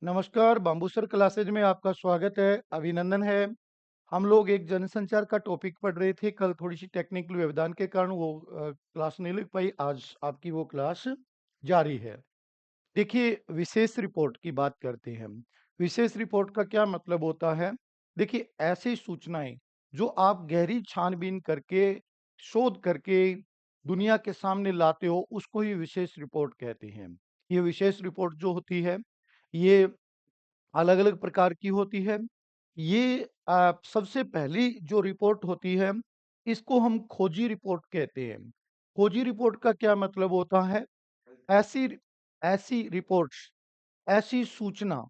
नमस्कार, बाम्बूसर क्लासेज में आपका स्वागत है, अभिनंदन है। हम लोग एक जनसंचार का टॉपिक पढ़ रहे थे, कल थोड़ी-सी टेक्निकल व्यवधान के कारण वो क्लास नहीं लग पाई, आज आपकी वो क्लास जारी है। देखिए, विशेष रिपोर्ट की बात करते हैं हम। विशेष रिपोर्ट का क्या मतलब होता है? देखिए, ऐसी सूचनाएँ जो आप गहरी छानबीन करके, शोध करके दुनिया के सामने लाते हो, उसको ही विशेष रिपोर्ट कहते हैं। ये विशेष रिपोर्ट जो होती है, ये अलग-अलग प्रकार की होती है। ये सबसे पहली जो रिपोर्ट होती है, इसको हम खोजी रिपोर्ट कहते हैं। खोजी रिपोर्ट का क्या मतलब होता है? ऐसी ऐसी रिपोर्ट्स, ऐसी सूचना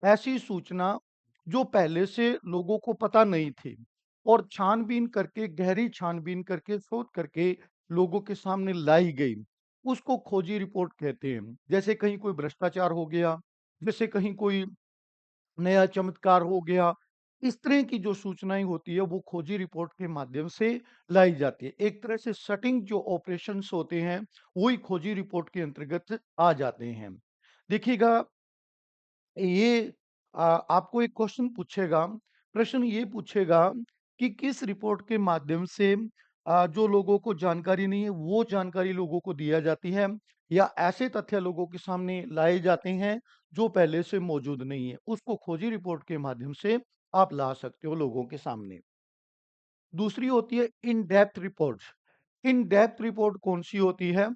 ऐसी सूचना जो पहले से लोगों को पता नहीं थी और छानबीन करके, गहरी छानबीन करके, शोध करके लोगों के सामने लाई गई, उसको खोजी रिपोर्ट कहते हैं। जैसे कहीं कोई भ्रष्टाचार हो गया, जैसे कहीं कोई नया चमत्कार हो गया। इस तरह की जो सूचनाएँ होती है वो खोजी रिपोर्ट के माध्यम से लाई जाती है। एक तरह से सटिंग जो ऑपरेशंस होते हैं, वही खोजी रिपोर्ट के अंतर्गत आ जाते हैं। देखिएगा ये आपको एक क्वेश्चन पूछेगा, प्रश्न ये पूछेगा कि किस रिपोर्ट के माध्यम से जो लोगों को जानकारी नहीं है, वो जानकारी लोगों को दिया जाती है या ऐसे तथ्य लोगों के सामने लाए जाते हैं, जो पहले से मौजूद नहीं है। उसको खोजी रिपोर्ट के माध्यम से आप ला सकते हो लोगों के सामने। दूसरी होती है in depth reports. In depth report कौन-सी होती है?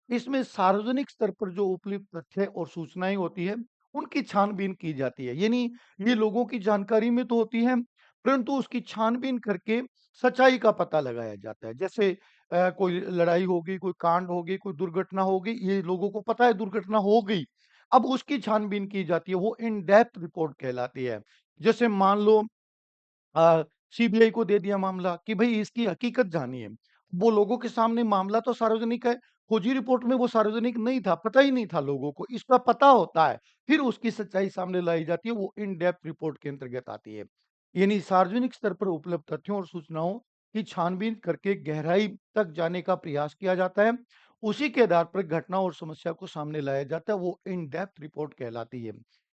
इसमें सार्वजनिक स्तर पर जो उपलब्ध तथ्य और सूचनाएँ होती है, उनकी छानबीन की जाती है। यानी ये लोगों की जानकारी में तो होती है, परंतु उसकी छानबीन करके सच्चाई का पता लगाया जाता है। जैसे कोई लड़ाई हो गई, कोई कांड हो गई, कोई दुर्घटना हो गई, ये लोगों को पता है दुर्घटना हो गई। अब उसकी छानबीन की जाती है, वो इन डेप्थ रिपोर्ट कहलाती है। जैसे मान लो सीबीआई को दे दिया मामला कि भई इसकी हकीकत जानिए। वो लोगों के सामने मामला तो सार्वजनिक है, खोजी रिपोर्ट में वो सार्वजनिक नहीं था, पता ही नहीं था लोगों को, इसका पता होता है। फिर उसकी सच्चाई सामने लाई जाती है, वो इन डेप्थ रिपोर्ट के अंतर्गत आती है। यानी सार्वजनिक स्तर पर उपलब्ध तथ्यों और सूचनाओं की छानबीन करके गहराई तक जाने का प्रयास किया जाता है। उसी के आधार पर घटना और समस्या को सामने लाया जाता है, वो इन डेप्थ रिपोर्ट कहलाती है।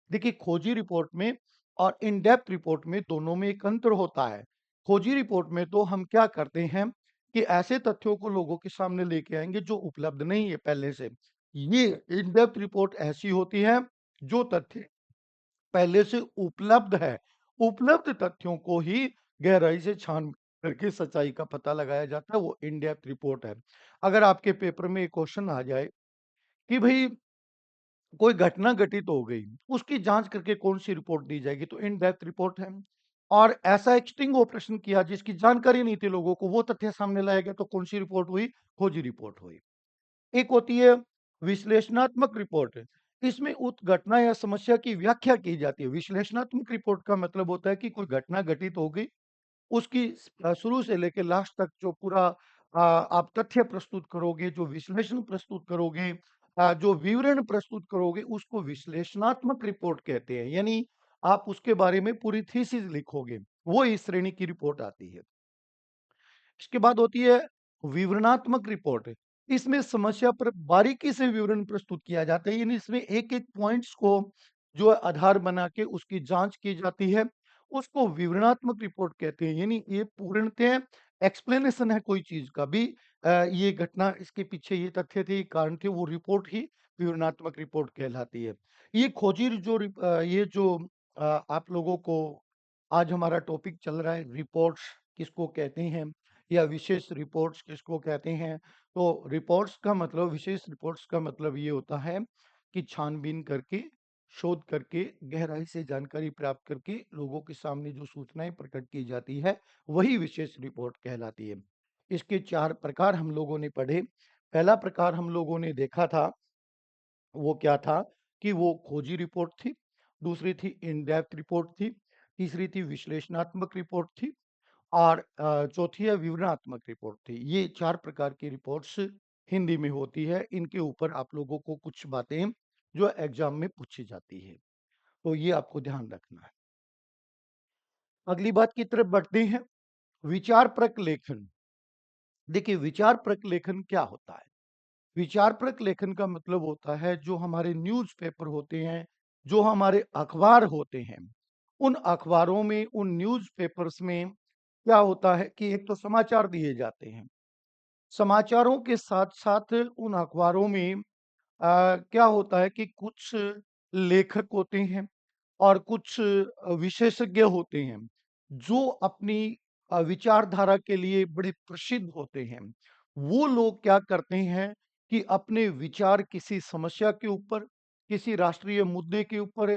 देखिए खोजी रिपोर्ट में और इन डेप्थ रिपोर्ट में दोनों में एक अंतर होता है। खोजी रिपोर्ट में तो हम क्या करते हैं कि ऐसे तथ्यों को लोगों के सामने लेके आएँगे जो उपलब्ध नहीं है पहले से। ये इन डेप्थ रिपोर्ट ऐसी होती है जो तथ्य पहले से उपलब्ध है। उपलब्ध तथ्यों को ही गहराई से छान करके सच्चाई का पता लगाया जाता है, वो इन डेप्थ रिपोर्ट है। अगर आपके पेपर में एक क्वेश्चन आ जाए कि भई कोई घटना घटित हो गई, उसकी जाँच करके कौन-सी रिपोर्ट दी जाएगी? तो इन डेप्थ रिपोर्ट है। और ऐसा एक स्टिंग ऑपरेशन किया जिसकी जानकारी नहीं थी लोगों को, वो तथ्य सामने लाया गया तो कौन-सी रिपोर्ट हुई? खोजी रिपोर्ट हुई। एक होती है विश्लेषणात्मक रिपोर्ट। इसमें उस घटना या समस्या की व्याख्या की जाती है। विश्लेषणात्मक रिपोर्ट का मतलब होता है कि कोई घटना घटित हो गई, उसकी शुरू से लेके लास्ट तक जो पूरा आप तथ्य प्रस्तुत करोगे, जो विश्लेषण प्रस्तुत करोगे, जो विवरण प्रस्तुत करोगे, उसको विश्लेषणात्मक रिपोर्ट कहते हैं। यानी आप उसके बारे में पूरी थीसिस लिखोगे, वो इस श्रेणी की रिपोर्ट आती है। इसके बाद होती है विवरणात्मक रिपोर्ट। इसमें समस्या पर बारीकी से विवरण प्रस्तुत किया जाता है, यानी इसमें एक-एक पॉइंट्स को जो है आधार बना के उसकी जाँच की जाती है, उसको विवरणात्मक रिपोर्ट कहते हैं। यानी ये पूर्णतः एक्सप्लेनेशन है कोई चीज़ का भी ये घटना इसके पीछे ये तथ्य थे, ये कारण थे, वो रिपोर्ट ही विवरणात्मक रिपोर्ट कहलाती है। ये खोजी ये जो आप लोगों को आज हमारा टॉपिक चल रहा है रिपोर्ट्स किसको कहते हैं या विशेष रिपोर्ट्स किसको कहते हैं। तो रिपोर्ट्स का मतलब विशेष रिपोर्ट्स का मतलब ये होता है कि छानबीन करके, शोध करके, गहराई से जानकारी प्राप्त करके लोगों के सामने जो सूचनाएँ प्रकट की जाती है, वही विशेष रिपोर्ट कहलाती है। इसके 4 प्रकार हम लोगों ने पढ़े। पहला प्रकार हम लोगों ने देखा था वो क्या था कि वो खोजी रिपोर्ट थी, दूसरी थी इन डेप्थ रिपोर्ट थी, तीसरी थी विश्लेषणात्मक रिपोर्ट थी और चौथी है विवरणात्मक रिपोर्ट थी। ये 4 प्रकार की रिपोर्ट्स हिंदी में होती है। इनके ऊपर आप लोगों को कुछ बातें जो एग्ज़ाम में पूछी जाती है। तो ये आपको ध्यान रखना है। अगली बात की तरफ बढ़ते हैं, विचारपरक लेखन। देखिए विचारपरक लेखन क्या होता है? विचारपरक लेखन का मतलब होता है जो हमारे न्यूज़पेपर होते हैं जो हमारे अखबार होते हैं, उन अखबारों में, उन न्यूज़पेपर्स में क्या होता है कि एक तो समाचार दिए जाते हैं। समाचारों के साथ-साथ उन अखबारों में क्या होता है कि कुछ लेखक होते हैं और कुछ विशेषज्ञ होते हैं, जो अपनी विचारधारा के लिए बड़े प्रसिद्ध होते हैं। वो लोग क्या करते हैं कि अपने विचार किसी समस्या के ऊपर, किसी राष्ट्रीय मुद्दे के ऊपर,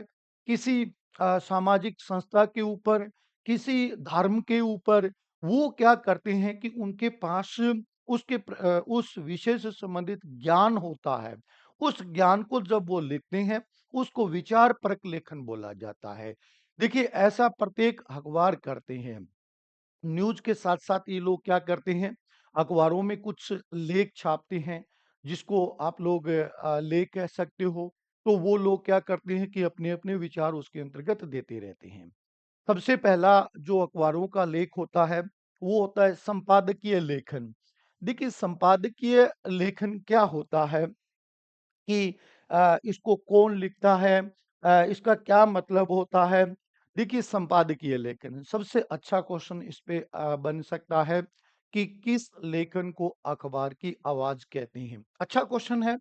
किसी सामाजिक संस्था के ऊपर, किसी धर्म के ऊपर, वो क्या करते हैं कि उनके पास उस विषय से संबंधित ज्ञान होता है। उस ज्ञान को जब वो लिखते हैं, उसको विचार परक लेखन बोला जाता है। देखिए, ऐसा प्रत्येक अखबार करते हैं। न्यूज़ के साथ-साथ ये लोग क्या करते हैं, अखबारों में कुछ लेख छापते हैं, जिसको आप लोग लेख कह सकते हो। तो वो लोग क्या करते हैं कि अपने-अपने विचार उसके अंतर्गत देते रहते हैं। सबसे पहला जो अखबारों का लेख होता है, वो होता है संपादकीय लेखन। देखिए, संपादकीय लेखन क्या होता है कि इसको कौन लिखता है, इसका क्या मतलब होता है। देखिए, संपादकीय लेखन सबसे अच्छा क्वेश्चन इस पे बन सकता है कि किस लेखन को अखबार की आवाज कहते हैं। अच्छा क्वेश्चन है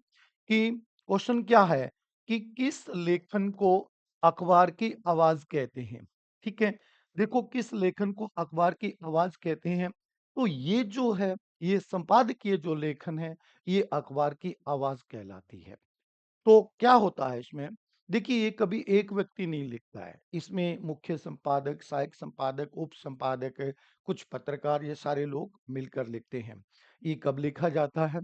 कि क्वेश्चन क्या है कि किस लेखन को अखबार की आवाज कहते हैं। ठीक है, देखो किस लेखन को अखबार की आवाज कहते हैं। तो ये जो है, ये संपादकीय जो लेखन है, ये अखबार की आवाज कहलाती है। तो क्या होता है इसमें? देखिए, ये कभी एक व्यक्ति नहीं लिखता है। इसमें मुख्य संपादक, सहायक संपादक, उप संपादक, कुछ पत्रकार, ये सारे लोग मिलकर लिखते हैं। ये कब लिखा जाता है?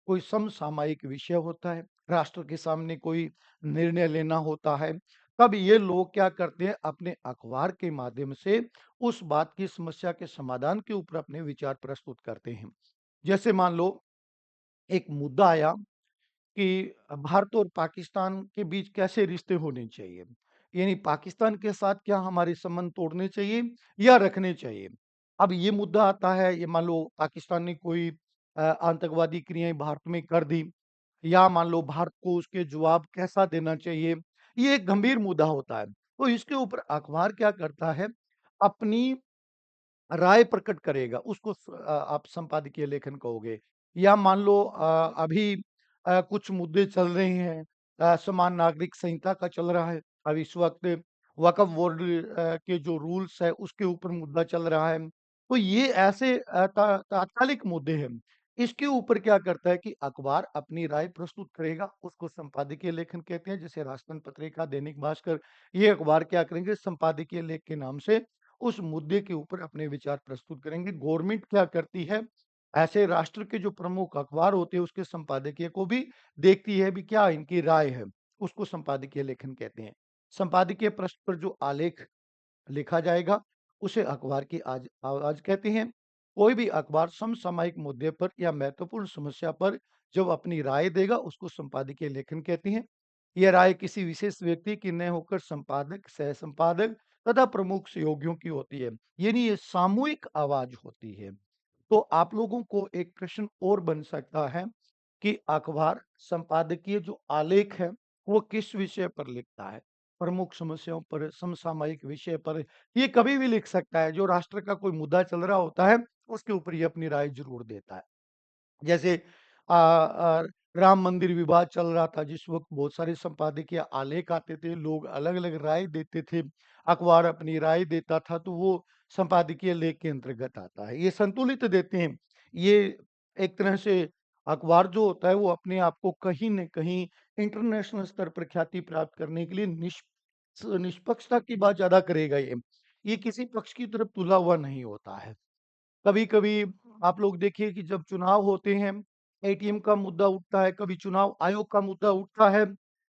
कोई समसामयिक विषय होता है, राष्ट्र के सामने कोई निर्णय लेना होता है, तब ये लोग क्या करते हैं, अपने अखबार के माध्यम से उस बात की समस्या के समाधान के ऊपर अपने विचार प्रस्तुत करते हैं। जैसे मान लो एक मुद्दा आया कि भारत और पाकिस्तान के बीच कैसे रिश्ते होने चाहिए। यानी पाकिस्तान के साथ क्या हमारे संबंध तोड़ने चाहिए या रखने चाहिए। अब ये मुद्दा आता है, ये मान लो पाकिस्तान ने कोई आतंकवादी क्रियाएं भारत में कर दी, या मान लो भारत को उसके जवाब कैसा देना चाहिए। ये एक गंभीर मुद्दा होता है। तो इसके ऊपर अखबार क्या करता है, अपनी राय प्रकट करेगा, उसको आप संपादकीय लेखन कहोगे। या मान लो अभी कुछ मुद्दे चल रहे हैं, समान नागरिक संहिता का चल रहा है। अब इस वक़्त वक़्फ़ बोर्ड के जो रूल्स है, उसके ऊपर मुद्दा चल रहा है। तो ये ऐसे तात्कालिक मुद्दे हैं। इसके ऊपर क्या करता है कि अखबार अपनी राय प्रस्तुत करेगा, उसको संपादकीय लेखन कहते हैं। जैसे राष्ट्रपति पत्रिका, दैनिक भास्कर, ये अखबार क्या करेंगे, संपादकीय लेख के नाम से उस मुद्दे के ऊपर अपने विचार प्रस्तुत करेंगे। गवर्नमेंट क्या करती है, ऐसे राष्ट्र के जो प्रमुख अखबार होते हैं, उसके संपादकीय को भी देखती है, भी क्या इनकी राय है, उसको संपादकीय लेखन कहते हैं। संपादकीय पृष्ठ पर जो आलेख लिखा जाएगा, उसे अखबार की आवाज कहते हैं। कोई भी अखबार समसामयिक मुद्दे पर या महत्वपूर्ण समस्या पर जब अपनी राय देगा, उसको संपादकीय लेखन कहते हैं। यह राय किसी विशेष व्यक्ति की न होकर संपादक, सह संपादक तथा प्रमुख सहयोगियों की होती है। यानी ये सामूहिक आवाज होती है। तो आप लोगों को एक प्रश्न और बन सकता है कि अखबार संपादकीय जो आलेख है, वो किस विषय पर लिखता है? प्रमुख समस्याओं पर, समसामयिक विषय पर, ये कभी भी लिख सकता है। जो राष्ट्र का कोई मुद्दा चल रहा होता है, उसके ऊपर ये अपनी राय ज़रूर देता है। जैसे राम मंदिर विवाद चल रहा था, जिस वक़्त बहुत सारे संपादकीय आलेख आते थे, लोग अलग-अलग राय देते थे, अखबार अपनी राय देता था, तो वो संपादकीय लेख के अंतर्गत आता है। ये संतुलित देते हैं। ये एक तरह से अखबार जो होता है, वो अपने आप को कहीं न कहीं इंटरनेशनल स्तर पर ख्याति प्राप्त करने के लिए निष्पक्षता की बात ज़्यादा करेगा ये। ये किसी पक्ष की तरफ तुला हुआ नहीं होता है। कभी-कभी आप लोग देखिए कि जब चुनाव होते हैं, एटीएम का मुद्दा उठता है, कभी चुनाव आयोग का मुद्दा उठता है,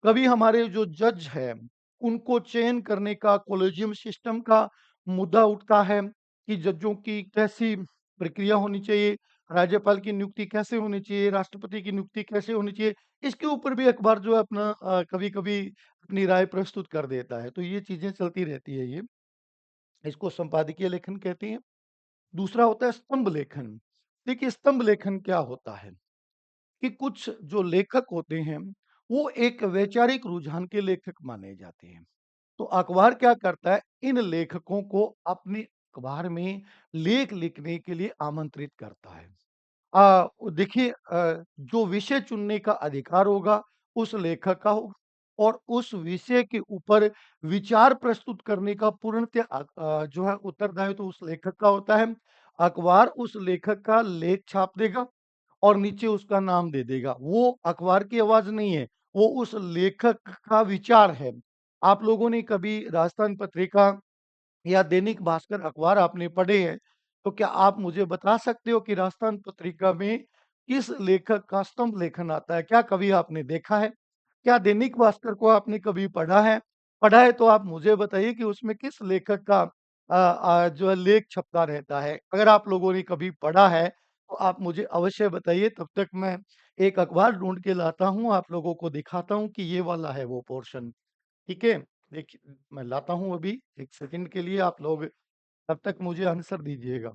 कभी हमारे जो जज हैं, उनको चयन करने का कॉलेजियम सिस्टम का मुद्दा उठता है कि जजों की कैसी प्रक्रिया होनी चाहिए, राज्यपाल की नियुक्ति कैसे होनी चाहिए, राष्ट्रपति की नियुक्ति कैसे होनी चाहिए। इसके ऊपर भी अखबार जो है अपना कभी-कभी अपनी राय प्रस्तुत कर देता है। तो ये चीज़ें चलती रहती है ये। इसको संपादकीय लेखन कहते हैं। दूसरा होता है स्तंभ लेखन। देखिए, स्तंभ लेखन क्या होता है कि कुछ जो लेखक होते हैं, वो एक वैचारिक रुझान के लेखक माने जाते हैं। तो अखबार क्या करता है, इन लेखकों को अपने अखबार में लेख लिखने के लिए आमंत्रित करता है। देखिए, जो विषय चुनने का अधिकार होगा उस लेखक का होगा और उस विषय के ऊपर विचार प्रस्तुत करने का पूर्णतः जो है उत्तरदायित्व तो उस लेखक का होता है। अखबार उस लेखक का लेख छाप देगा और नीचे उसका नाम दे देगा। वो अखबार की आवाज़ नहीं है, वो उस लेखक का विचार है। आप लोगों ने कभी राजस्थान पत्रिका या दैनिक भास्कर अखबार आपने पढ़े हैं, तो क्या आप मुझे बता सकते हो कि राजस्थान पत्रिका में किस लेखक का स्तंभ लेखन आता है? क्या कभी आपने देखा है? क्या दैनिक भास्कर को आपने कभी पढ़ा है? पढ़ा है तो आप मुझे बताइए कि उसमें किस लेखक का जो है लेख छपता रहता है? अगर आप लोगों ने कभी पढ़ा है, तो आप मुझे अवश्य बताइए, तब तक मैं एक अखबार ढूँढ के लाता हूँ, आप लोगों को दिखाता हूँ कि ये वाला है वो पोर्शन। ठीक है? देखिए, मैं लाता हूँ अभी, 1 सेकंड के लिए आप लोग तब तक मुझे आंसर दीजिएगा।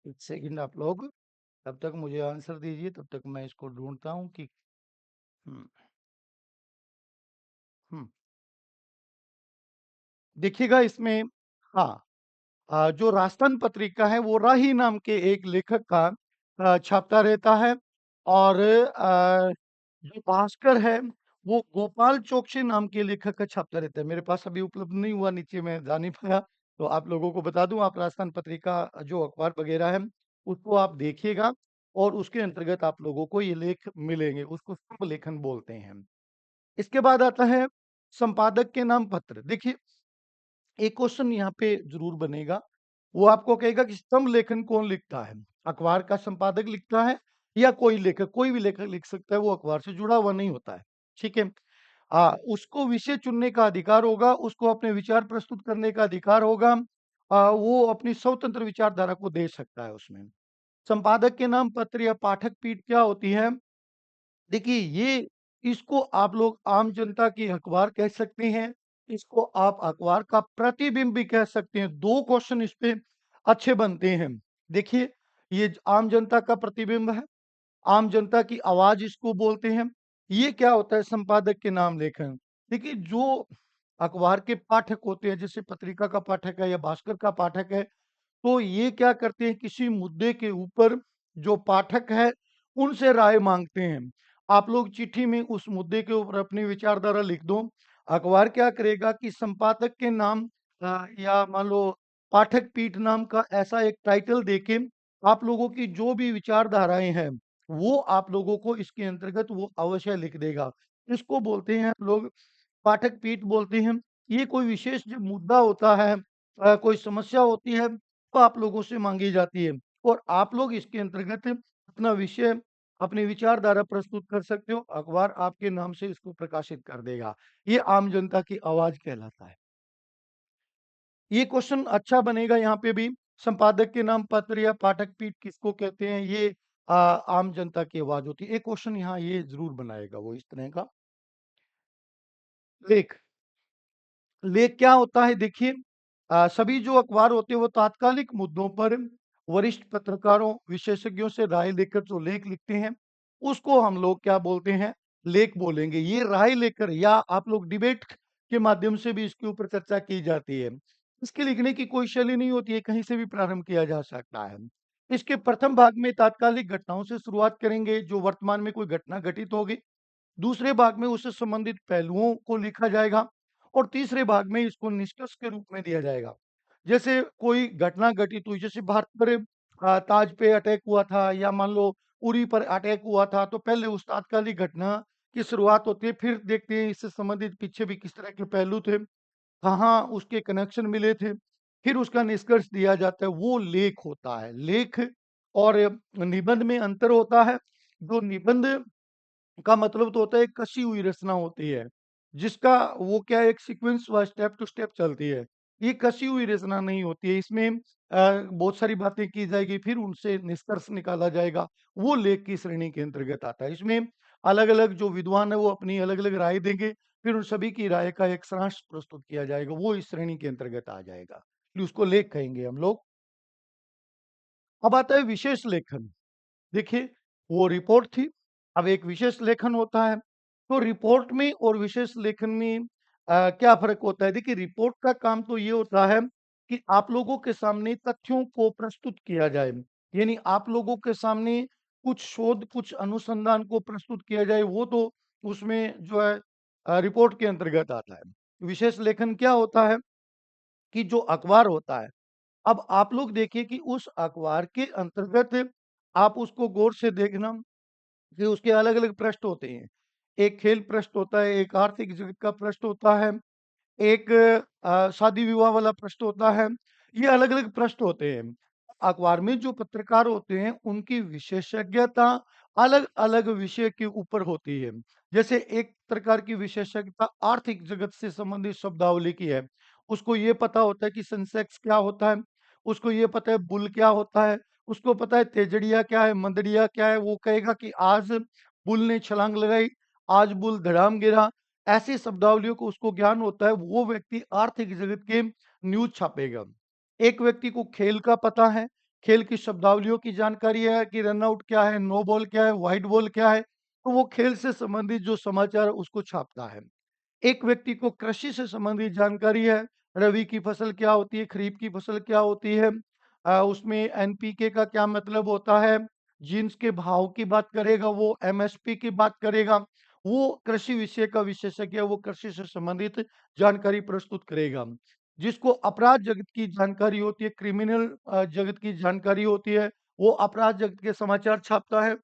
एक सेकंड आप लोग तब तक मुझे आंसर दीजिए, तब तक मैं इसको ढूँढता हूँ कि हुँ, हुँ। देखिएगा इसमें हाँ, जो राजस्थान पत्रिका है वो राही नाम के एक लेखक का छापता रहता है और जो भास्कर है वो गोपाल चौकसी नाम के लेखक का छापता रहता है। मेरे पास अभी उपलब्ध नहीं हुआ, नीचे मैं जा नहीं पाया, तो आप लोगों को बता दूँ, आप राजस्थान पत्रिका जो अखबार वगैरह है उसको आप देखिएगा और उसके अंतर्गत आप लोगों को ये लेख मिलेंगे, उसको स्तंभ लेखन बोलते हैं। इसके बाद आता है संपादक के नाम पत्र। देखिए, एक क्वेश्चन यहाँ पे ज़रूर बनेगा। वो आपको कहेगा कि स्तंभ लेखन कौन लिखता है? अखबार का संपादक लिखता है या कोई लेखक? कोई भी लेखक लिख सकता है, वो अखबार से जुड़ा हुआ नहीं होता है। ठीक है? उसको विषय चुनने का अधिकार होगा, उसको अपने विचार प्रस्तुत करने का अधिकार होगा। वो अपनी स्वतंत्र विचारधारा को दे सकता है उसमें। संपादक के नाम पत्र या पाठक पीठ क्या होती है? देखिए, ये इसको आप लोग आम जनता की अखबार कह सकते हैं, इसको आप अखबार का प्रतिबिंब भी कह सकते हैं। 2 क्वेश्चन इस पे अच्छे बनते हैं। देखिए, ये आम जनता का प्रतिबिंब है, आम जनता की आवाज़ इसको बोलते हैं। ये क्या होता है संपादक के नाम लेखन? देखिए, जो अखबार के पाठक होते हैं, जैसे पत्रिका का पाठक है या भास्कर का पाठक है, तो ये क्या करते हैं, किसी मुद्दे के ऊपर जो पाठक है उनसे राय मांगते हैं। आप लोग चिट्ठी में उस मुद्दे के ऊपर अपनी विचारधारा लिख दो। अखबार क्या करेगा कि संपादक के नाम या मान लो पाठक पीठ नाम का ऐसा एक टाइटल देके आप लोगों की जो भी विचारधाराएं हैं वो आप लोगों को इसके अंतर्गत वो अवश्य लिख देगा। इसको बोलते हैं लोग पाठक पीठ बोलते हैं। ये कोई विशेष जो मुद्दा होता है, कोई समस्या होती है, तो आप लोगों से माँगी जाती है और आप लोग इसके अंतर्गत अपना विषय, अपनी विचारधारा प्रस्तुत कर सकते हो। अखबार आपके नाम से इसको प्रकाशित कर देगा। ये आम जनता की आवाज़ कहलाता है। ये क्वेश्चन अच्छा बनेगा यहाँ पे भी, संपादक के नाम पत्र या पाठक पीठ किसको कहते हैं? ये आम जनता की आवाज़ होती है। एक क्वेश्चन यहाँ ये ज़रूर बनाएगा वो इस तरह का। लेख लेख क्या होता है देखिए, सभी जो अखबार होते हैं वो तात्कालिक मुद्दों पर वरिष्ठ पत्रकारों, विशेषज्ञों से राय लेकर जो लेख लिखते हैं, उसको हम लोग क्या बोलते हैं? लेख बोलेंगे। ये राय लेकर या आप लोग डिबेट के माध्यम से भी इसके ऊपर चर्चा की जाती है। इसके लिखने की कोई शैली नहीं होती है, कहीं से भी प्रारंभ किया जा सकता है। इसके प्रथम भाग में तात्कालिक घटनाओं से शुरुआत करेंगे, जो वर्तमान में कोई घटना घटित होगी। दूसरे भाग में उससे संबंधित पहलुओं को लिखा जाएगा और तीसरे भाग में इसको निष्कर्ष के रूप में दिया जाएगा। जैसे कोई घटना घटित हुई, जैसे भारत पर ताज पे अटैक हुआ था या मान लो उरी पर अटैक हुआ था, तो पहले उस तात्कालिक घटना की शुरुआत होती है, फिर देखते हैं इससे संबंधित पीछे भी किस तरह के पहलू थे, कहाँ उसके कनेक्शन मिले थे, फिर उसका निष्कर्ष दिया जाता है, वो लेख होता है। लेख और निबंध में अंतर होता है। जो निबंध का मतलब तो होता है एक कसी हुई रचना होती है, जिसका वो क्या है, एक सीक्वेंस व स्टेप टू स्टेप चलती है। ये कसी हुई रचना नहीं होती है, इसमें बहुत सारी बातें की जाएगी, फिर उनसे निष्कर्ष निकाला जाएगा, वो लेख की श्रेणी के अंतर्गत आता है। इसमें अलग-अलग जो विद्वान है वो अपनी अलग-अलग राय देंगे, फिर उन सभी की राय का एक सारांश प्रस्तुत किया जाएगा, वो इस श्रेणी के अंतर्गत आ जाएगा। फिर उसको लेख कहेंगे हम लोग। अब आता है विशेष लेखन। देखिए, वो रिपोर्ट थी, अब एक विशेष लेखन होता है। तो रिपोर्ट में और विशेष लेखन में क्या फ़र्क होता है? देखिए, रिपोर्ट का काम तो ये होता है कि आप लोगों के सामने तथ्यों को प्रस्तुत किया जाए। यानी आप लोगों के सामने कुछ शोध, कुछ अनुसंधान को प्रस्तुत किया जाए, वो तो उसमें जो है रिपोर्ट के अंतर्गत आता है। विशेष लेखन क्या होता है कि जो अखबार होता है, अब आप लोग देखिए कि उस अखबार के अंतर्गत आप उसको गौर से देखना कि उसके अलग-अलग पृष्ठ होते हैं। एक खेल पृष्ठ होता है, एक आर्थिक जगत का पृष्ठ होता है, एक शादी-विवाह वाला पृष्ठ होता है। ये अलग-अलग पृष्ठ होते हैं। अखबार में जो पत्रकार होते हैं, उनकी विशेषज्ञता अलग-अलग विषय के ऊपर होती है। जैसे एक पत्रकार की विशेषज्ञता आर्थिक जगत से संबंधित शब्दावली की है। उसको ये पता होता है कि सेंसेक्स क्या होता है, उसको ये पता है बुल क्या होता है, उसको पता है तेजड़िया क्या है, मंदड़िया क्या है। वो कहेगा कि आज बुल ने छलांग लगाई, आज बुल धड़ाम गिरा। ऐसी शब्दावलियों को उसको ज्ञान होता है, वो व्यक्ति आर्थिक जगत के न्यूज़ छापेगा। एक व्यक्ति को खेल का पता है, खेल की शब्दावलियों की जानकारी है कि रन आउट क्या है, नो बॉल क्या है, व्हाइट बॉल क्या है, तो वो खेल से संबंधित जो समाचार है उसको छापता है। एक व्यक्ति को कृषि से संबंधित जानकारी है, रबी की फसल क्या होती है, खरीफ की फसल क्या होती है, उसमें एनपीके का क्या मतलब होता है, जीन्स के भाव की बात करेगा वो, एमएसपी की बात करेगा, वो कृषि विषय का विशेषज्ञ है, वो कृषि से संबंधित जानकारी प्रस्तुत करेगा। जिसको अपराध जगत की जानकारी होती है, क्रिमिनल जगत की जानकारी होती है, वो अपराध जगत के समाचार छापता है।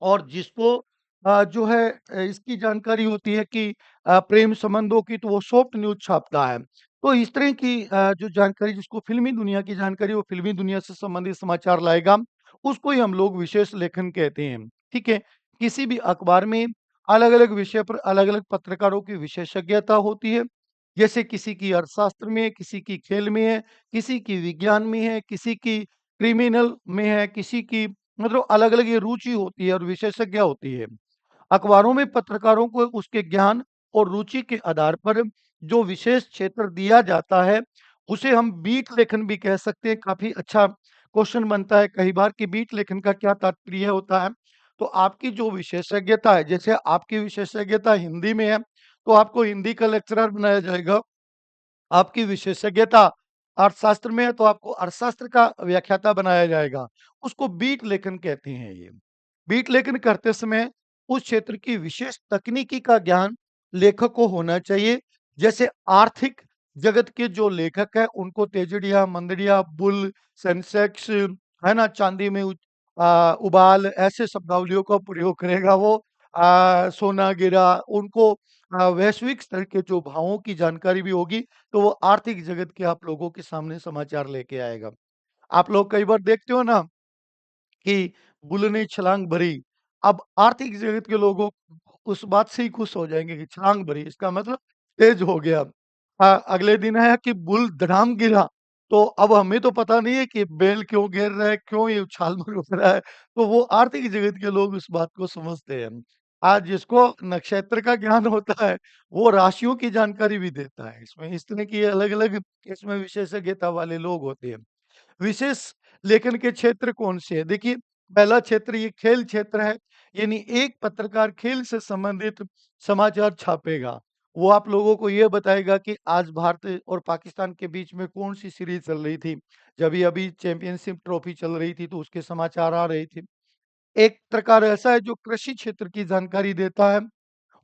और जिसको जो है इसकी जानकारी होती है कि प्रेम संबंधों की, तो वो सॉफ्ट न्यूज़ छापता है। तो इस तरह की जो जानकारी, जिसको फ़िल्मी दुनिया की जानकारी, वो फ़िल्मी दुनिया से संबंधित समाचार लाएगा, उसको ही हम लोग विशेष लेखन कहते हैं, ठीक है? किसी भी अखबार में अलग-अलग विषय पर अलग-अलग पत्रकारों की विशेषज्ञता होती है। जैसे किसी की अर्थशास्त्र में है, किसी की खेल में है, किसी की विज्ञान में है, किसी की क्रिमिनल में है, किसी की मतलब अलग-अलग ये रुचि होती है और विशेषज्ञ होती है। अखबारों में पत्रकारों को उसके ज्ञान और रुचि के आधार पर जो विशेष क्षेत्र दिया जाता है, उसे हम बीट लेखन भी कह सकते हैं। काफ़ी अच्छा क्वेश्चन बनता है कई बार कि बीट लेखन का क्या तात्पर्य होता है? तो आपकी जो विशेषज्ञता है, जैसे आपकी विशेषज्ञता हिंदी में है, तो आपको हिंदी का लेक्चरर बनाया जाएगा। आपकी विशेषज्ञता अर्थशास्त्र में है, तो आपको अर्थशास्त्र का व्याख्याता बनाया जाएगा। उसको बीट लेखन कहते हैं ये। बीट लेखन करते समय उस क्षेत्र की विशेष तकनीकी का ज्ञान लेखक को होना चाहिए। जैसे आर्थिक जगत के जो लेखक हैं, उनको तेजड़िया, मंदड़िया, बुल, सेंसेक्स, है ना? चाँदी में उबाल, ऐसे शब्दावलियों का प्रयोग करेगा वो। सोना गिरा, उनको वैश्विक स्तर के जो भावों की जानकारी भी होगी, तो वो आर्थिक जगत के आप लोगों के सामने समाचार लेके आएगा। आप लोग कई बार देखते हो ना कि बुल ने छलांग भरी। अब आर्थिक जगत के लोगों उस बात से ही खुश हो जाएँगे कि छलांग भरी, इसका मतलब तेज हो गया। अगले दिन है कि बुल धड़ाम गिरा, तो अब हमें तो पता नहीं है कि बेल क्यों गिर रहा है, क्यों ये उछाल-मार हो रहा है, तो वो आर्थिक जगत के लोग उस बात को समझते हैं। आज जिसको नक्षत्र का ज्ञान होता है, वो राशियों की जानकारी भी देता है। इसमें इस तरह की अलग-अलग इसमें विशेषज्ञता वाले लोग होते हैं। विशेष लेखन के क्षेत्र कौन से हैं? देखिए, पहला क्षेत्र ये खेल क्षेत्र है, यानी एक पत्रकार खेल से संबंधित समाचार छापेगा। वो आप लोगों को ये बताएगा कि आज भारत और पाकिस्तान के बीच में कौन-सी सीरीज़ चल रही थी। जब ये अभी चैंपियनशिप ट्रॉफी चल रही थी, तो उसके समाचार आ रहे थे। एक पत्रकार ऐसा है जो कृषि क्षेत्र की जानकारी देता है।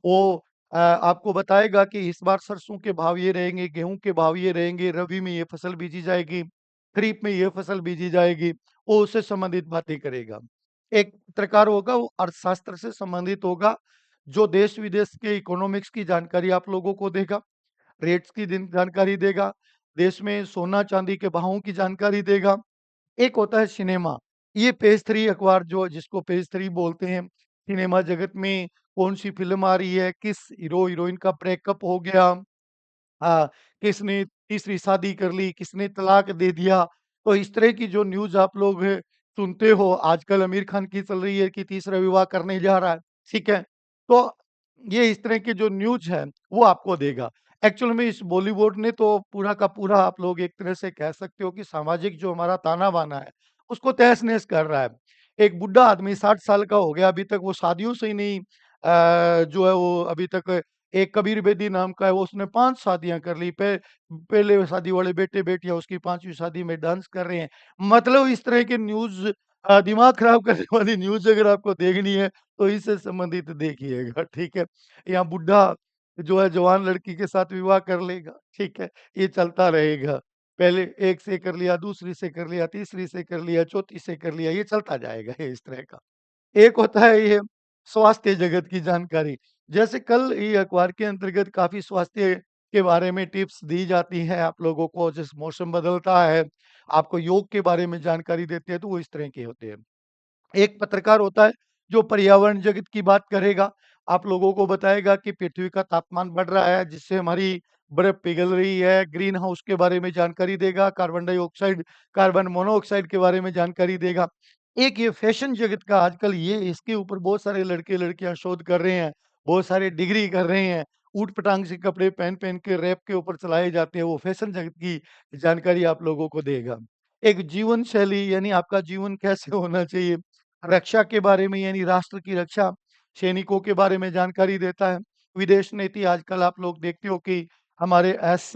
वो आपको बताएगा कि इस बार सरसों के भाव ये रहेंगे, गेहूँ के भाव ये रहेंगे, रबी में ये फसल बीजी जाएगी, खरीफ में ये फसल बीजी जाएगी, वो उससे संबंधित बातें करेगा। एक पत्रकार होगा वो अर्थशास्त्र से संबंधित होगा, जो देश-विदेश के इकोनॉमिक्स की जानकारी आप लोगों को देगा, रेट्स की दिन जानकारी देगा, देश में सोना-चांदी के भावों की जानकारी देगा। एक होता है सिनेमा, ये पेज 3 अखबार जो जिसको पेज 3 बोलते हैं, सिनेमा जगत में कौन-सी फ़िल्म आ रही है, किस हीरो-हीरोइन का ब्रेकअप हो गया, किसने तीसरी शादी कर ली, किसने तलाक दे दिया। तो इस तरह की जो न्यूज़ आप लोग सुनते हो, आजकल आमिर खान की चल रही है कि तीसरा विवाह करने जा रहा है, ठीक है? तो ये इस तरह की जो न्यूज़ है, वो आपको देगा। एक्चुअल में इस बॉलीवुड ने तो पूरा का पूरा आप लोग एक तरह से कह सकते हो कि सामाजिक जो हमारा ताना-बाना है, उसको तहस-नहस कर रहा है। एक बुड्ढा आदमी 60 साल का हो गया, अभी तक वो शादियों से ही नहीं जो है वो अभी तक एक कबीर बेदी नाम का है, वो उसने 5 शादियाँ कर ली। पहले शादी वाले बेटे-बेटियाँ उसकी 5वीं शादी में डांस कर रहे हैं। मतलब इस तरह के न्यूज़ दिमाग खराब करने वाली न्यूज़ अगर आपको देखनी है, तो इससे संबंधित देखिएगा, ठीक है? या बुड्ढा जो है जवान लड़की के साथ विवाह कर लेगा, ठीक है? ये चलता रहेगा। पहले एक से कर लिया, दूसरी से कर लिया, तीसरी से कर लिया, चौथी से कर लिया, ये चलता जाएगा ये इस तरह का। एक होता है ये स्वास्थ्य जगत की जानकारी। जैसे कल ये अखबार के अंतर्गत काफ़ी स्वास्थ्य के बारे में टिप्स दी जाती हैं आप लोगों को, जैसे मौसम बदलता है, आपको योग के बारे में जानकारी देते हैं, तो वो इस तरह के होते हैं। एक पत्रकार होता है जो पर्यावरण जगत की बात करेगा, आप लोगों को बताएगा कि पृथ्वी का तापमान बढ़ रहा है जिससे हमारी बर्फ पिघल रही है, ग्रीन हाउस के बारे में जानकारी देगा, कार्बन डाइऑक्साइड, कार्बन मोनोऑक्साइड के बारे में जानकारी देगा। एक ये फैशन जगत का आजकल ये इसके ऊपर बहुत सारे लड़के-लड़कियाँ शोध कर रहे हैं, बहुत सारे डिग्री कर रहे हैं, ऊट-पटांग से कपड़े पहन-पहन के रैप के ऊपर चलाए जाते हैं, वो फैशन जगत की जानकारी आप लोगों को देगा। एक जीवन शैली यानी आपका जीवन कैसे होना चाहिए, रक्षा के बारे में यानी राष्ट्र की रक्षा, सैनिकों के बारे में जानकारी देता है। विदेश नीति आजकल आप लोग देखते हो कि हमारे एस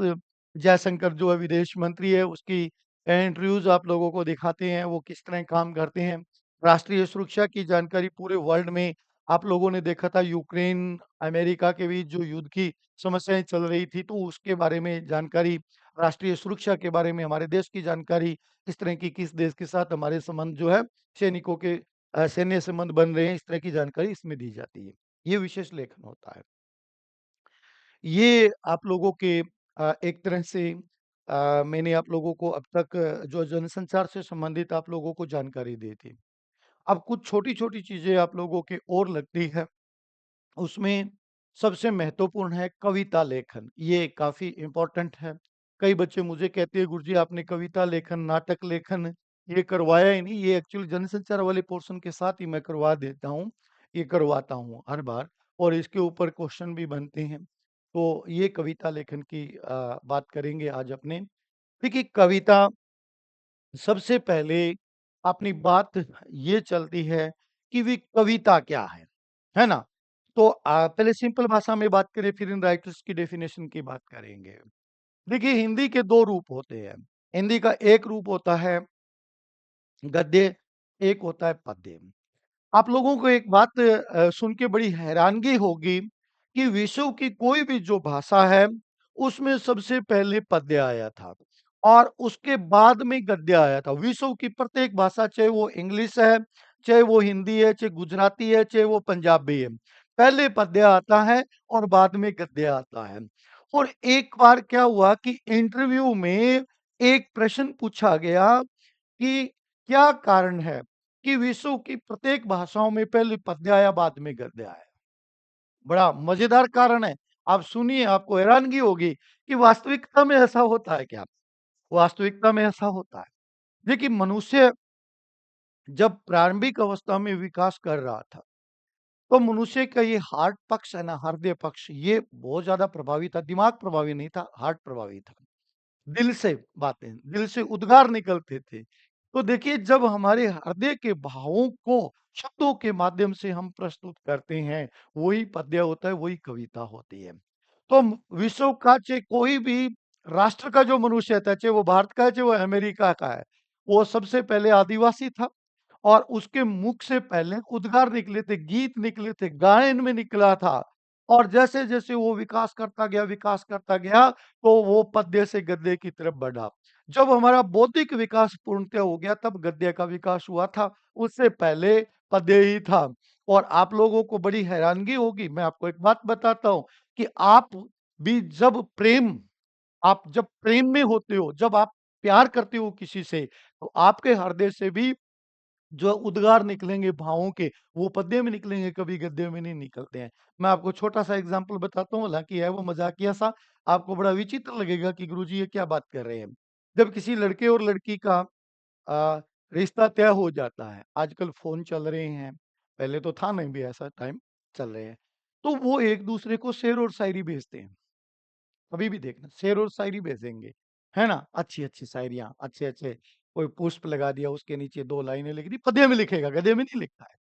जयशंकर जो है विदेश मंत्री है, उसकी इंटरव्यूज़ आप लोगों को दिखाते हैं, वो किस तरह काम करते हैं। राष्ट्रीय सुरक्षा की जानकारी पूरे वर्ल्ड में आप लोगों ने देखा था यूक्रेन, अमेरिका के बीच जो युद्ध की समस्याएँ चल रही थी, तो उसके बारे में जानकारी, राष्ट्रीय सुरक्षा के बारे में हमारे देश की जानकारी, इस तरह की किस देश के साथ हमारे संबंध जो है सैनिकों के सैन्य संबंध बन रहे हैं, इस तरह की जानकारी इसमें दी जाती है। ये विशेष लेखन होता है। ये आप लोगों के एक तरह से मैंने आप लोगों को अब तक जो जनसंचार से संबंधित आप लोगों को जानकारी दी थी। अब कुछ छोटी-छोटी चीज़ें आप लोगों की और लगती है, उसमें सबसे महत्वपूर्ण है कविता लेखन, ये काफ़ी इम्पोर्टेंट है। कई बच्चे मुझे कहते हैं गुरुजी आपने कविता लेखन, नाटक लेखन ये करवाया ही नहीं, ये एक्चुअली जनसंचार वाले पोर्शन के साथ ही मैं करवा देता हूँ, ये करवाता हूँ हर बार और इसके ऊपर क्वेश्चन भी बनते हैं। तो ये कविता लेखन की बात करेंगे आज अपने। देखिए कविता सबसे पहले अपनी बात ये चलती है कि वी कविता क्या है ना? तो पहले सिंपल भाषा में बात करें फिर इन राइटर्स की डेफिनेशन की बात करेंगे। देखिए हिंदी के 2 रूप होते हैं। हिंदी का एक रूप होता है गद्य, एक होता है पद्य। आप लोगों को एक बात सुन के बड़ी हैरानगी होगी कि विश्व की कोई भी जो भाषा है, उसमें सबसे पहले पद्य आया था और उसके बाद में गद्य आया था। विश्व की प्रत्येक भाषा चाहे वो इंग्लिश है, चाहे वो हिंदी है, चाहे गुजराती है, चाहे वो पंजाबी है। पहले पद्य आता है और बाद में गद्य आता है। और एक बार क्या हुआ कि इंटरव्यू में एक प्रश्न पूछा गया कि क्या कारण है कि विश्व की प्रत्येक भाषाओं में पहले पद्य आया बाद में गद्य आया। बड़ा मजेदार कारण है। आप सुनिए आपको हैरानगी होगी कि वास्तविकता में ऐसा होता है क्या? वास्तविकता में ऐसा होता है। देखिए मनुष्य जब प्रारंभिक अवस्था में विकास कर रहा था, तो मनुष्य का ये हार्ट पक्ष है ना, हृदय पक्ष, ये बहुत ज़्यादा प्रभावी था, दिमाग प्रभावी नहीं था, हार्ट प्रभावी था। दिल से बातें, दिल से उद्गार निकलते थे। तो देखिए जब हमारे हृदय के भावों को शब्दों के माध्यम से हम प्रस्तुत करते हैं, वही पद्य होता है, वही कविता होती है। तो विश्व का चाहे कोई भी राष्ट्र का जो मनुष्य था, चाहे वो भारत का है, चाहे वो अमेरिका का है, वो सबसे पहले आदिवासी था और उसके मुख से पहले उद्गार निकले थे, गीत निकले थे, गायन में निकला था। और जैसे-जैसे वो विकास करता गया, तो वो पद्य से गद्य की तरफ बढ़ा। जब हमारा बौद्धिक विकास पूर्णतः हो गया, तब गद्य का विकास हुआ था, उससे पहले पद्य ही था। और आप लोगों को बड़ी हैरानगी होगी, मैं आपको एक बात बताता हूँ कि भी जब प्रेम आप जब प्रेम में होते हो, जब आप प्यार करते हो किसी से, तो आपके हृदय से भी जो उद्गार निकलेंगे भावों के, वो पद्य में निकलेंगे, कभी गद्य में नहीं निकलते हैं। मैं आपको छोटा-सा एग्ज़ाम्पल बताता हूँ, हालाँकि है वो मज़ाकिया-सा, आपको बड़ा विचित्र लगेगा कि गुरुजी ये क्या बात कर रहे हैं। जब किसी लड़के और लड़की का अ, रिश्ता तय हो जाता है, आजकल फ़ोन चल रहे हैं, पहले तो था नहीं भी ऐसा टाइम, चल रहे हैं। तो वो एक-दूसरे को शेर और शायरी भेजते हैं। कभी भी देखना शेर और शायरी भेजेंगे, है ना? अच्छी-अच्छी शायरियाँ, अच्छे-अच्छे कोई पुष्प लगा दिया, उसके नीचे 2 लाइनें लिख दी, पद्य में लिखेगा, गद्य में नहीं लिखता है।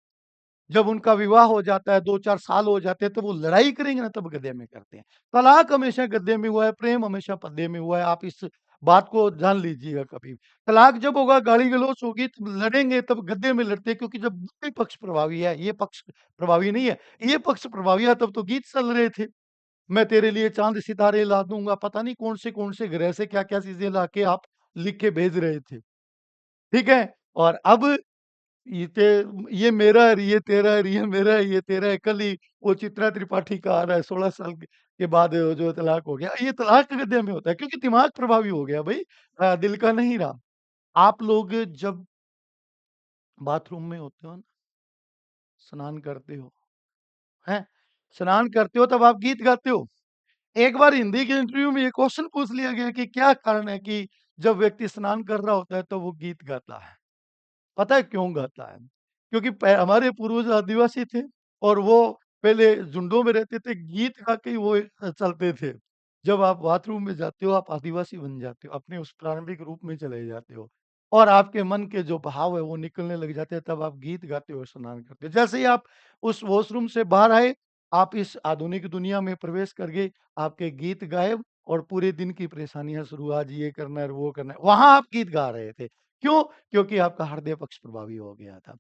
जब उनका विवाह हो जाता है, 2-4 साल हो जाते हैं, तो वो लड़ाई करेंगे ना, तब गद्य में करते हैं। तलाक हमेशा गद्य में हुआ है, प्रेम हमेशा पद्य में हुआ है, आप इस बात को जान लीजिएगा कभी। तलाक जब होगा, गाली-गलौच होगी, तब लड़ेंगे, तब गद्य में लड़ते हैं क्योंकि जब दूसरे पक्ष प्रभावी है, ये पक्ष प्रभावी नहीं है, ये पक्ष प्रभावी है, तब तो गीत चल रहे थे। मैं तेरे लिए चाँद सितारे ला दूँगा, पता नहीं कौन से ग्रह से क्या-क्या चीज़ें लाके आप लिख के भेज रहे थे, ठीक है? और अब ये ते ये मेरा है, ये तेरा है, ये मेरा है, ये तेरा है, कल ही वो चित्रा त्रिपाठी का आ रहा है 16 साल के बाद जो तलाक हो गया, ये तलाक अयोध्या में होता है क्योंकि दिमाग प्रभावी हो गया भई दिल का नहीं रहा। आप लोग जब बाथरूम में होते हो ना, स्नान करते हो, हैं? स्नान करते हो तब आप गीत गाते हो। एक बार हिंदी के इंटरव्यू में ये क्वेश्चन पूछ लिया गया कि क्या कारण है कि जब व्यक्ति स्नान कर रहा होता है तो वो गीत गाता है? पता है क्यों गाता है? क्योंकि हमारे पूर्वज आदिवासी थे और वो पहले झुंडों में रहते थे, गीत गा के ही वो चलते थे। जब आप बाथरूम में जाते हो, आप आदिवासी बन जाते हो, अपने उस प्रारंभिक रूप में चले जाते हो और आपके मन के जो भाव है वो निकलने लग जाते हैं, तब आप गीत गाते हो, स्नान करते हो। जैसे ही आप उस वॉशरूम से बाहर आए, आप इस आधुनिक दुनिया में प्रवेश कर गए, आपके गीत गायब और पूरे दिन की परेशानियाँ शुरू, आज ये करना है, वो करना है। वहाँ आप गीत गा रहे थे। क्यों? क्योंकि आपका हृदय पक्ष प्रभावी हो गया था।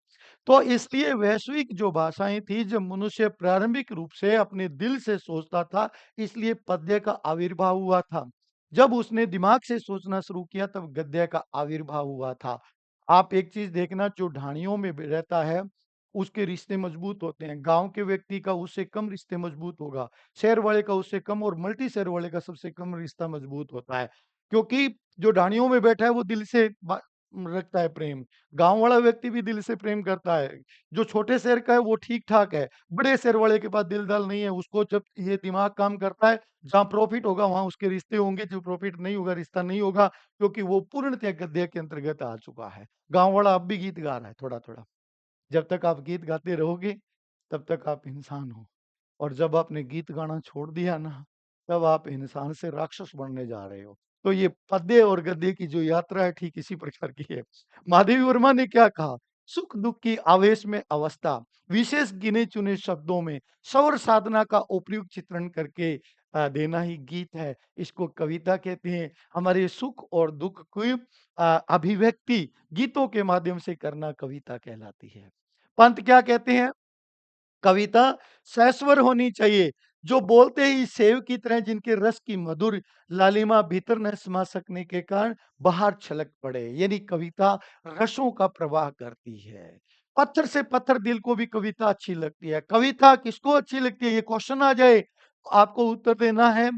तो इसलिए वैश्विक जो भाषाएँ थी, जब मनुष्य प्रारंभिक रूप से अपने दिल से सोचता था, इसलिए पद्य का आविर्भाव हुआ था। जब उसने दिमाग से सोचना शुरू किया, तब गद्य का आविर्भाव हुआ था। आप एक चीज़ देखना, जो ढाणियों में रहता है, उसके रिश्ते मजबूत होते हैं। गाँव के व्यक्ति का उससे कम रिश्ते मजबूत होगा, शहर वाले का उससे कम और मल्टी शहर वाले का सबसे कम रिश्ता मजबूत होता है। क्योंकि जो ढाणियों में बैठा है, वो दिल से रखता है प्रेम। गाँव वाला व्यक्ति भी दिल से प्रेम करता है। जो छोटे शहर का है वो ठीक-ठाक है। बड़े शहर वाले के पास दिल-दाल नहीं है, उसको जब ये दिमाग काम करता है, जहाँ प्रॉफ़िट होगा वहाँ उसके रिश्ते होंगे, जो प्रॉफ़िट नहीं होगा, रिश्ता नहीं होगा, क्योंकि वो पूर्णतः गद्य के अंतर्गत आ चुका है। गाँव वाला अब भी गीत गा रहा है थोड़ा-थोड़ा। जब तक आप गीत गाते रहोगे, तब तक आप इंसान हो। और जब आपने गीत गाना छोड़ दिया ना, तब आप इंसान से राक्षस बनने जा रहे हो। तो ये पद्य और गद्य की जो यात्रा है, ठीक इसी प्रकार की है। महादेवी वर्मा ने क्या कहा? सुख-दुःख की आवेश में अवस्था, विशेष गिने-चुने शब्दों में सौर साधना का उपयुक्त चित्रण करके देना ही गीत है। इसको कविता कहते हैं। हमारे सुख और दुःख की अभिव्यक्ति गीतों के माध्यम से करना कविता कहलाती है। पंत क्या कहते हैं? कविता सस्वर होनी चाहिए, जो बोलते ही सेव की तरह, जिनके रस की मधुर लालिमा भीतर न समा सकने के कारण बाहर छलक पड़े। यानी कविता रसों का प्रवाह करती है। पत्थर से पत्थर दिल को भी कविता अच्छी लगती है। कविता किसको अच्छी लगती है? ये क्वेश्चन आ जाए, तो आपको उत्तर देना है,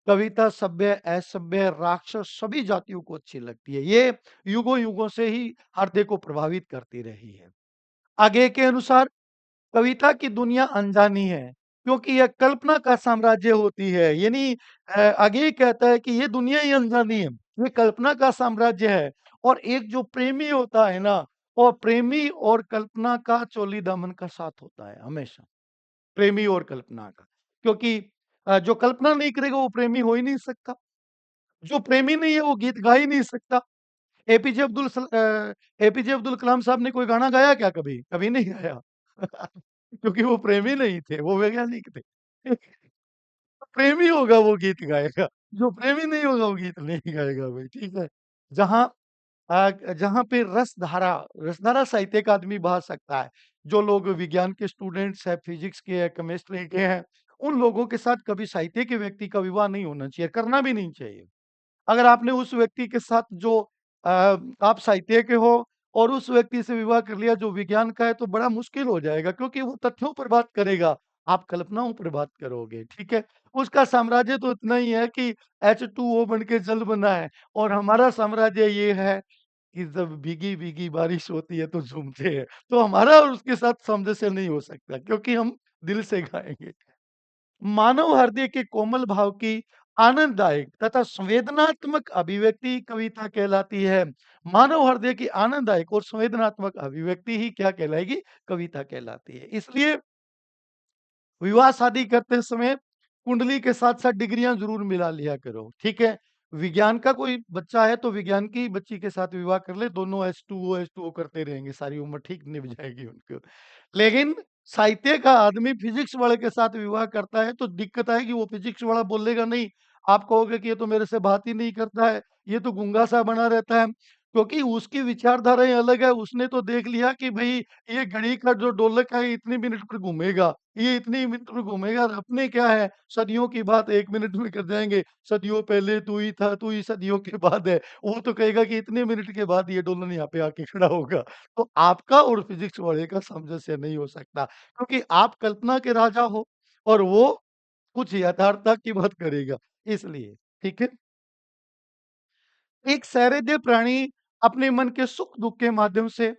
कविता सभ्य, असभ्य, राक्षस सभी जातियों को अच्छी लगती है। ये युगों-युगों से ही हृदय को प्रभावित करती रही है। आगे के अनुसार कविता की दुनिया अनजानी है, क्योंकि यह कल्पना का साम्राज्य होती है। यानी आगे ये कहता है कि ये दुनिया ही अनजानी है, ये कल्पना का साम्राज्य है। और एक जो प्रेमी होता है ना, वो प्रेमी और कल्पना का चोली दामन का साथ होता है हमेशा। प्रेमी और कल्पना का। क्योंकि जो कल्पना नहीं करेगा वो प्रेमी हो ही नहीं सकता। जो प्रेमी नहीं है वो गीत गा ही नहीं सकता। एपीजे अब्दुल एपीजे अब्दुल कलाम साहब ने कोई गाना गाया क्या कभी? कभी नहीं गाया। क्योंकि वो प्रेमी नहीं थे, वो वैज्ञानिक थे। प्रेमी होगा वो गीत गाएगा, जो प्रेमी नहीं होगा वो गीत नहीं गाएगा भाई, ठीक है? जहाँ जहाँ पे रसधारा साहित्य का आदमी बहा सकता है। जो लोग विज्ञान के स्टूडेंट्स हैं, फिजिक्स के हैं, केमिस्ट्री के हैं, उन लोगों के साथ कभी साहित्य के व्यक्ति का विवाह नहीं होना चाहिए, करना भी नहीं चाहिए। अगर आपने उस व्यक्ति के साथ जो अ, आप साहित्य के हो और उस व्यक्ति से विवाह कर लिया जो विज्ञान का है तो बड़ा मुश्किल हो जाएगा क्योंकि वो तथ्यों पर बात करेगा, आप कल्पनाओं पर बात करोगे, ठीक है? उसका साम्राज्य तो इतना ही है कि H2O बन के जल बना है और हमारा साम्राज्य ये है कि जब भीगी-भीगी बारिश होती है तो झूमते हैं। तो हमारा और उसके साथ सामंजस्य नहीं हो सकता क्योंकि हम दिल से गाएँगे। मानव हृदय के कोमल भाव की आनंददायक तथा संवेदनात्मक अभिव्यक्ति कविता कहलाती है। मानव हृदय की आनंददायक और संवेदनात्मक अभिव्यक्ति ही क्या कहलाएगी? कविता कहलाती है। इसलिए विवाह शादी करते समय कुंडली के साथ-साथ डिग्रियाँ ज़रूर मिला लिया करो, ठीक है? विज्ञान का कोई बच्चा है तो विज्ञान की बच्ची के साथ विवाह कर ले, दोनों H2O करते रहेंगे सारी उम्र, ठीक निभ जाएगी उनको। लेकिन साहित्य का आदमी फिज़िक्स वाले के साथ विवाह करता है तो दिक्कत आएगी, वो फिज़िक्स वाला बोलेगा नहीं, आप कहोगे कि ये तो मेरे से बात ही नहीं करता है, ये तो गूंगा-सा बना रहता है। क्योंकि उसकी विचारधाराएँ अलग है, उसने तो देख लिया कि भई ये घड़ी का जो डोलक है इतने मिनट पर घूमेगा, ये इतनी मिनट में घूमेगा और अपने क्या है, सदियों की बात 1 मिनट में कर जाएँगे। सदियों पहले तू ही था, तू ही सदियों के बाद है। वो तो कहेगा कि इतने मिनट के बाद ये डोलन यहाँ पे आके खड़ा होगा। तो आपका और फिज़िक्स वाले का सामंजस्य नहीं हो सकता, क्योंकि आप कल्पना के राजा हो और वो कुछ यथार्थता की बात करेगा, इसलिए। ठीक है? एक सहृदय प्राणी अपने मन के सुख-दुःख के माध्यम से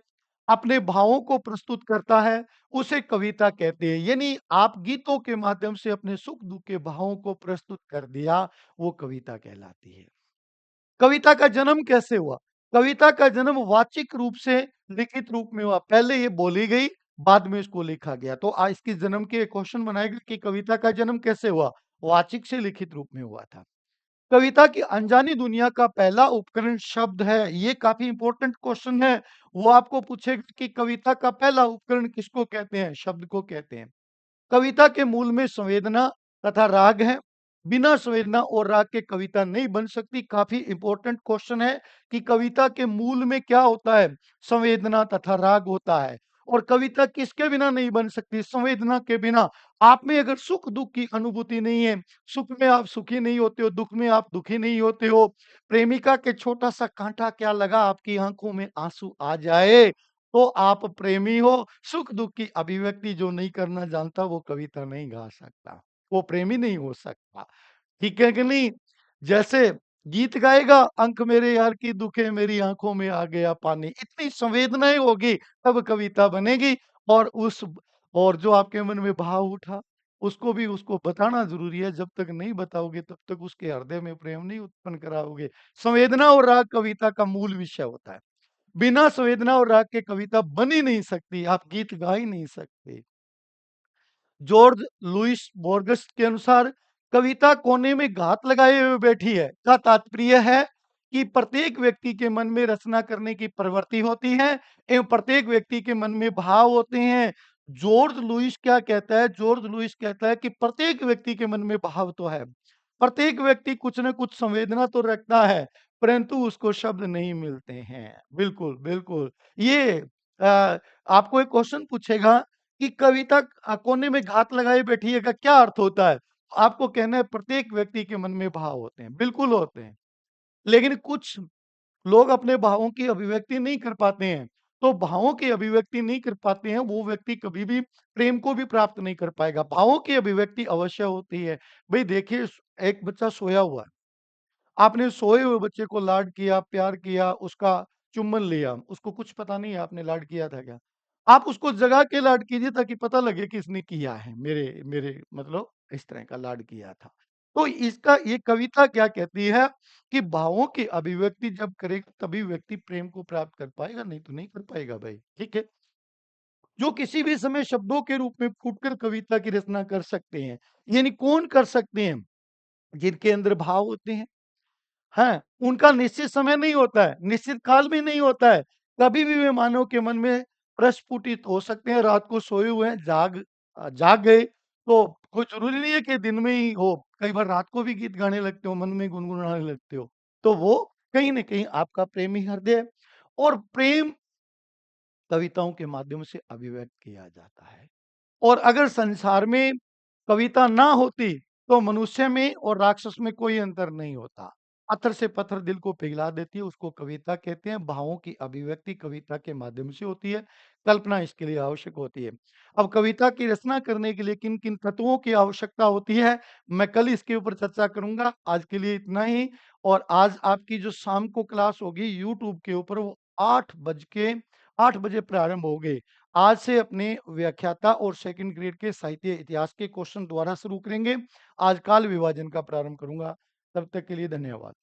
अपने भावों को प्रस्तुत करता है, उसे कविता कहते हैं। यानी आप गीतों के माध्यम से अपने सुख-दुःख के भावों को प्रस्तुत कर दिया, वो कविता कहलाती है। कविता का जन्म कैसे हुआ? कविता का जन्म वाचिक रूप से लिखित रूप में हुआ। पहले ये बोली गई, बाद में इसको लिखा गया। तो इसके जन्म के क्वेश्चन बनाएगा कि कविता का जन्म कैसे हुआ? वाचिक से लिखित रूप में हुआ था। कविता की अनजानी दुनिया का पहला उपकरण शब्द है। ये काफ़ी इम्पोर्टेंट क्वेश्चन है। वो आपको पूछेगा कि कविता का पहला उपकरण किसको कहते हैं? शब्द को कहते हैं। कविता के मूल में संवेदना तथा राग है। बिना संवेदना और राग के कविता नहीं बन सकती। काफ़ी इम्पोर्टेंट क्वेश्चन है कि कविता के मूल में क्या होता है? संवेदना तथा राग होता है और कविता किसके बिना नहीं बन सकती? संवेदना के बिना। आप में अगर सुख-दुःख की अनुभूति नहीं है, सुख में आप सुखी नहीं होते हो, दुःख में आप दुखी नहीं होते हो, प्रेमिका के छोटा-सा काँटा क्या लगा आपकी आँखों में आँसू आ जाए, तो आप प्रेमी हो। सुख-दुःख की अभिव्यक्ति जो नहीं करना जानता वो कविता नहीं गा सकता। वो प्रेमी नहीं हो सकता। ठीक है कि नहीं? जैसे गीत गाएगा, अंक मेरे यार की दुखे मेरी आँखों में आ गया पानी। इतनी संवेदनाएँ होगी तब कविता बनेगी और उस और जो आपके मन में भाव उठा, उसको भी उसको बताना ज़रूरी है। जब तक नहीं बताओगे तब तक उसके हृदय में प्रेम नहीं उत्पन्न कराओगे। संवेदना और राग कविता का मूल विषय होता है। बिना संवेदना और राग के कविता बन ही नहीं सकती, आप गीत गा ही नहीं सकते। जॉर्ज लुइस बोर्गस के अनुसार कविता कोने में घात लगाए हुए बैठी है का तात्पर्य है कि प्रत्येक व्यक्ति के मन में रचना करने की प्रवृत्ति होती है एवं प्रत्येक व्यक्ति के मन में भाव होते हैं। जॉर्ज लुइस क्या कहता है? जॉर्ज लुइस कहता है कि प्रत्येक व्यक्ति के मन में भाव तो है, प्रत्येक व्यक्ति कुछ न कुछ संवेदना तो रखता है, परंतु उसको शब्द नहीं मिलते हैं। बिल्कुल, बिल्कुल। ये आपको एक क्वेश्चन पूछेगा कि कविता कोने में घात लगाए बैठी है का क्या अर्थ होता है? आपको कहना है प्रत्येक व्यक्ति के मन में भाव होते हैं, बिल्कुल होते हैं। लेकिन कुछ लोग अपने भावों की अभिव्यक्ति नहीं कर पाते हैं। तो भावों की अभिव्यक्ति नहीं कर पाते हैं, वो व्यक्ति कभी भी प्रेम को भी प्राप्त नहीं कर पाएगा। भावों की अभिव्यक्ति अवश्य होती है। भई देखिए एक बच्चा सोया हुआ है। आपने सोए हुए बच्चे को लाड किया, प्यार किया, उसका चुम्बन लिया, उसको कुछ पता नहीं है आपने लाड किया था क्या? आप उसको जगा के लाड कीजिए ताकि पता लगे कि इसने किया है, मेरे मेरे मतलब इस तरह का लाड किया था। तो इसका ये कविता क्या कहती है कि भावों की अभिव्यक्ति जब करेगा तभी व्यक्ति प्रेम को प्राप्त कर पाएगा, नहीं तो नहीं कर पाएगा भाई, ठीक है? जो किसी भी समय शब्दों के रूप में फूटकर कविता की रचना कर सकते हैं। यानी कौन कर सकते हैं? जिनके अंदर भाव होते हैं। हैं, उनका निश्चित समय नहीं होता है, निश्चित काल भी नहीं होता है। कभी भी वे मानव के मन में प्रस्फुटित हो सकते हैं, रात को सोए हुए हैं, जाग गए, तो कोई ज़रूरी नहीं है कि दिन में ही हो। कई बार रात को भी गीत गाने लगते हो, मन में गुनगुनाने लगते हो। तो वो कहीं न कहीं आपका प्रेमी हृदय है और प्रेम कविताओं के माध्यम से अभिव्यक्त किया जाता है। और अगर संसार में कविता ना होती, तो मनुष्य में और राक्षस में कोई अंतर नहीं होता। पत्थर से पत्थर दिल को पिघला देती है, उसको कविता कहते हैं। भावों की अभिव्यक्ति कविता के माध्यम से होती है, कल्पना इसके लिए आवश्यक होती है। अब कविता की रचना करने के लिए किन-किन तत्वों की आवश्यकता होती है, मैं कल इसके ऊपर चर्चा करूँगा। आज के लिए इतना ही और आज आपकी जो शाम को क्लास होगी यूट्यूब के ऊपर वो 8 बजे प्रारंभ होगी। आज से अपने व्याख्याता और सेकंड ग्रेड के साहित्य इतिहास के क्वेश्चन दोबारा शुरू करेंगे। आज काल विभाजन का प्रारंभ करूँगा। तब तक के लिए धन्यवाद।